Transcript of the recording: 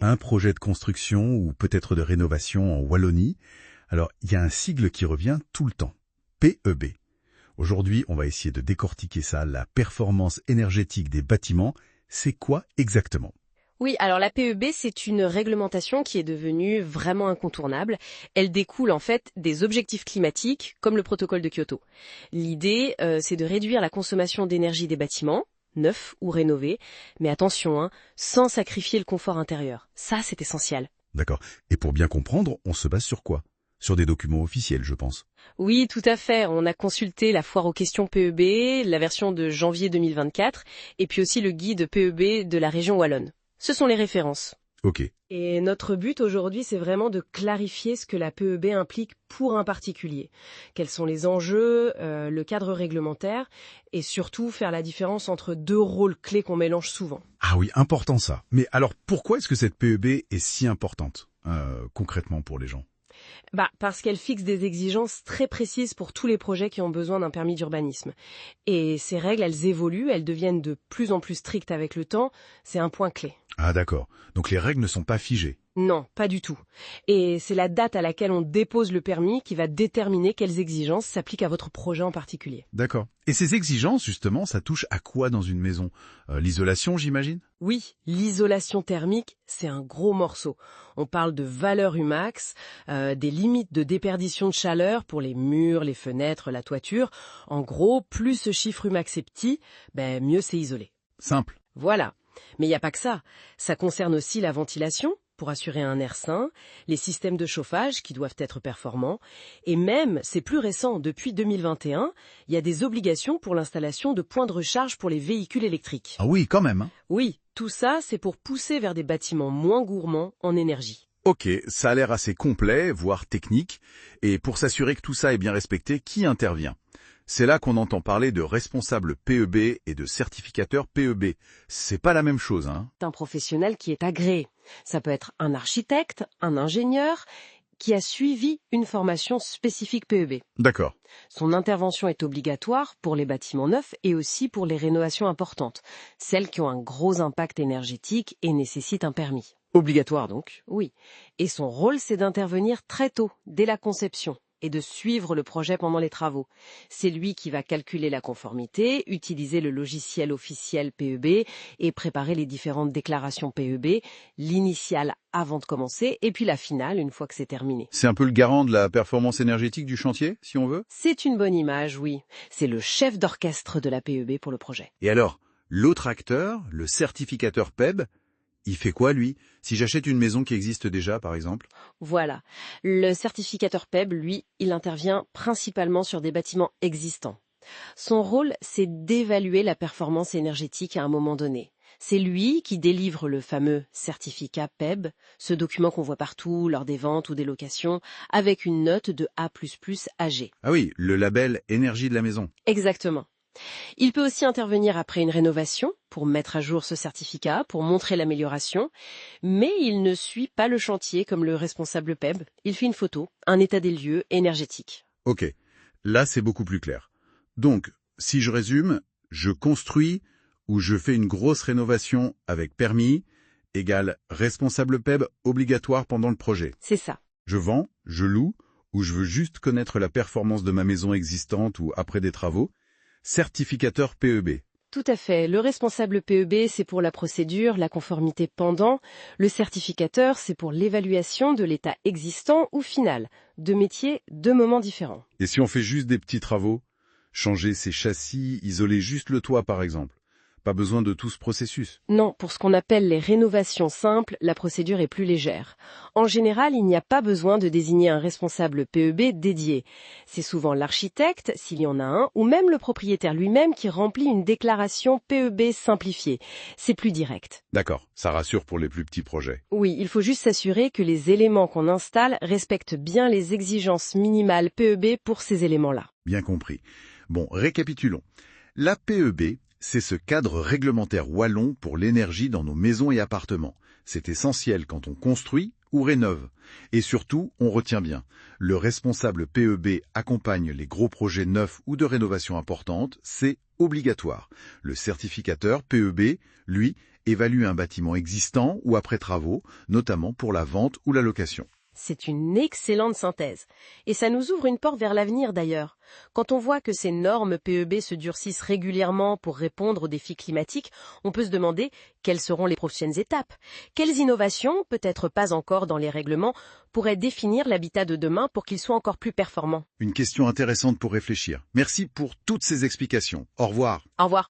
un projet de construction ou peut-être de rénovation en Wallonie. Alors, il y a un sigle qui revient tout le temps. PEB. Aujourd'hui, on va essayer de décortiquer ça, la performance énergétique des bâtiments. C'est quoi exactement? Oui, alors la PEB, c'est une réglementation qui est devenue vraiment incontournable. Elle découle en fait des objectifs climatiques, comme le protocole de Kyoto. L'idée, c'est de réduire la consommation d'énergie des bâtiments, neufs ou rénovés, mais attention, sans sacrifier le confort intérieur. Ça, c'est essentiel. D'accord. Et pour bien comprendre, on se base sur quoi? Sur des documents officiels, je pense. Oui, tout à fait. On a consulté la foire aux questions PEB, la version de janvier 2024, et puis aussi le guide PEB de la région Wallonne. Ce sont les références. Ok. Et notre but aujourd'hui, c'est vraiment de clarifier ce que la PEB implique pour un particulier. Quels sont les enjeux, le cadre réglementaire, et surtout faire la différence entre deux rôles clés qu'on mélange souvent. Ah oui, important ça. Mais alors, pourquoi est-ce que cette PEB est si importante, concrètement pour les gens? Parce qu'elle fixe des exigences très précises pour tous les projets qui ont besoin d'un permis d'urbanisme. Et ces règles, elles évoluent, elles deviennent de plus en plus strictes avec le temps, c'est un point clé. Ah d'accord. Donc les règles ne sont pas figées. Non, pas du tout. Et c'est la date à laquelle on dépose le permis qui va déterminer quelles exigences s'appliquent à votre projet en particulier. D'accord. Et ces exigences, justement, ça touche à quoi dans une maison? L'isolation, j'imagine? Oui, l'isolation thermique, c'est un gros morceau. On parle de valeur UMAX, des limites de déperdition de chaleur pour les murs, les fenêtres, la toiture. En gros, plus ce chiffre UMAX est petit, mieux c'est isolé. Simple. Voilà. Mais il n'y a pas que ça. Ça concerne aussi la ventilation, pour assurer un air sain, les systèmes de chauffage qui doivent être performants, et même, c'est plus récent, depuis 2021, il y a des obligations pour l'installation de points de recharge pour les véhicules électriques. Ah oui, quand même. Oui, tout ça, c'est pour pousser vers des bâtiments moins gourmands en énergie. Ok, ça a l'air assez complet, voire technique. Et pour s'assurer que tout ça est bien respecté, qui intervient? C'est là qu'on entend parler de responsable PEB et de certificateur PEB. C'est pas la même chose, hein? C'est un professionnel qui est agréé. Ça peut être un architecte, un ingénieur, qui a suivi une formation spécifique PEB. D'accord. Son intervention est obligatoire pour les bâtiments neufs et aussi pour les rénovations importantes, celles qui ont un gros impact énergétique et nécessitent un permis. Obligatoire donc, oui. Et son rôle, c'est d'intervenir très tôt, dès la conception, et de suivre le projet pendant les travaux. C'est lui qui va calculer la conformité, utiliser le logiciel officiel PEB et préparer les différentes déclarations PEB, l'initiale avant de commencer et puis la finale une fois que c'est terminé. C'est un peu le garant de la performance énergétique du chantier, si on veut? C'est une bonne image, oui. C'est le chef d'orchestre de la PEB pour le projet. Et alors, l'autre acteur, le certificateur PEB, il fait quoi, lui? Si j'achète une maison qui existe déjà, par exemple? Voilà. Le certificateur PEB, lui, il intervient principalement sur des bâtiments existants. Son rôle, c'est d'évaluer la performance énergétique à un moment donné. C'est lui qui délivre le fameux certificat PEB, ce document qu'on voit partout lors des ventes ou des locations, avec une note de A++ AG. Ah oui, le label énergie de la maison. Exactement. Il peut aussi intervenir après une rénovation pour mettre à jour ce certificat, pour montrer l'amélioration, mais il ne suit pas le chantier comme le responsable PEB. Il fait une photo, un état des lieux énergétique. Ok, là c'est beaucoup plus clair. Donc, si je résume, je construis ou je fais une grosse rénovation avec permis égale responsable PEB obligatoire pendant le projet. C'est ça. Je vends, je loue, ou je veux juste connaître la performance de ma maison existante ou après des travaux, certificateur PEB. Tout à fait. Le responsable PEB, c'est pour la procédure, la conformité pendant. Le certificateur, c'est pour l'évaluation de l'état existant ou final. Deux métiers, deux moments différents. Et si on fait juste des petits travaux, changer ses châssis, isoler juste le toit par exemple, pas besoin de tout ce processus. Non, pour ce qu'on appelle les rénovations simples, la procédure est plus légère. En général, il n'y a pas besoin de désigner un responsable PEB dédié. C'est souvent l'architecte, s'il y en a un, ou même le propriétaire lui-même qui remplit une déclaration PEB simplifiée. C'est plus direct. D'accord, ça rassure pour les plus petits projets. Oui, il faut juste s'assurer que les éléments qu'on installe respectent bien les exigences minimales PEB pour ces éléments-là. Bien compris. Bon, récapitulons. La PEB, c'est ce cadre réglementaire wallon pour l'énergie dans nos maisons et appartements. C'est essentiel quand on construit ou rénove. Et surtout, on retient bien, le responsable PEB accompagne les gros projets neufs ou de rénovation importante, c'est obligatoire. Le certificateur PEB, lui, évalue un bâtiment existant ou après travaux, notamment pour la vente ou la location. C'est une excellente synthèse. Et ça nous ouvre une porte vers l'avenir d'ailleurs. Quand on voit que ces normes PEB se durcissent régulièrement pour répondre aux défis climatiques, on peut se demander quelles seront les prochaines étapes. Quelles innovations, peut-être pas encore dans les règlements, pourraient définir l'habitat de demain pour qu'il soit encore plus performant? Une question intéressante pour réfléchir. Merci pour toutes ces explications. Au revoir. Au revoir.